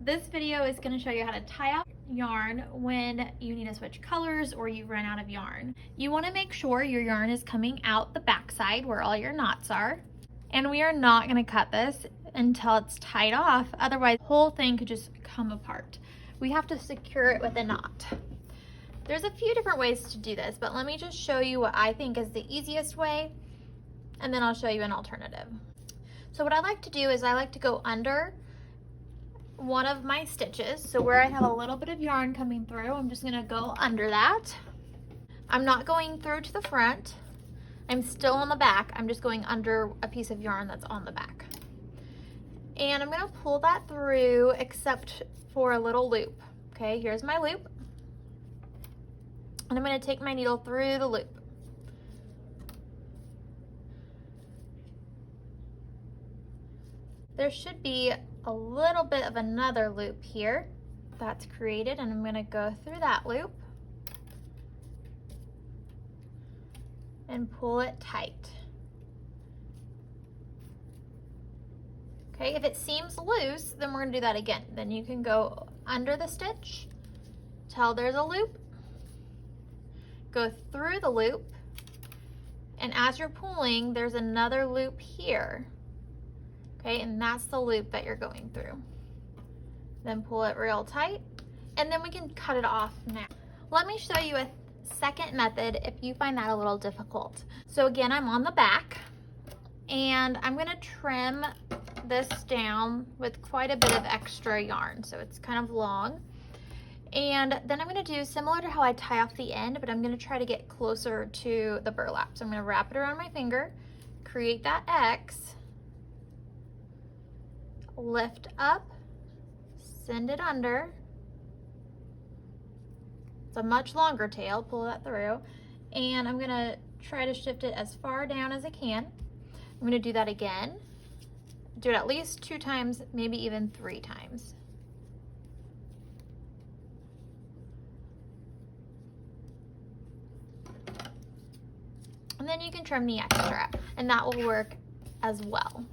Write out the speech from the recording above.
This video is going to show you how to tie off yarn when you need to switch colors or you run out of yarn. You want to make sure your yarn is coming out the backside where all your knots are. And we are not going to cut this until it's tied off, otherwise the whole thing could just come apart. We have to secure it with a knot. There's a few different ways to do this, but let me just show you what I think is the easiest way, and then I'll show you an alternative. So what I like to do is I like to go under one of my stitches. So where I have a little bit of yarn coming through, I'm just gonna go under that. I'm not going through to the front. I'm still on the back. I'm just going under a piece of yarn that's on the back. And I'm gonna pull that through except for a little loop. Okay, here's my loop. And I'm gonna take my needle through the loop. There should be a little bit of another loop here that's created, and I'm gonna go through that loop and pull it tight. Okay, if it seems loose, then we're gonna do that again. Then you can go under the stitch till there's a loop, go through the loop, and as you're pulling, there's another loop here. Okay, and that's the loop that you're going through. Then pull it real tight, and then we can cut it off now. Let me show you a second method if you find that a little difficult. So again, I'm on the back, and I'm gonna trim this down with quite a bit of extra yarn, so it's kind of long. And then I'm gonna do similar to how I tie off the end, but I'm gonna try to get closer to the burlap. So I'm gonna wrap it around my finger, create that X, lift up, send it under. It's a much longer tail, pull that through. And I'm gonna try to shift it as far down as I can. I'm gonna do that again. Do it at least 2 times, maybe even 3 times. And then you can trim the extra, and that will work as well.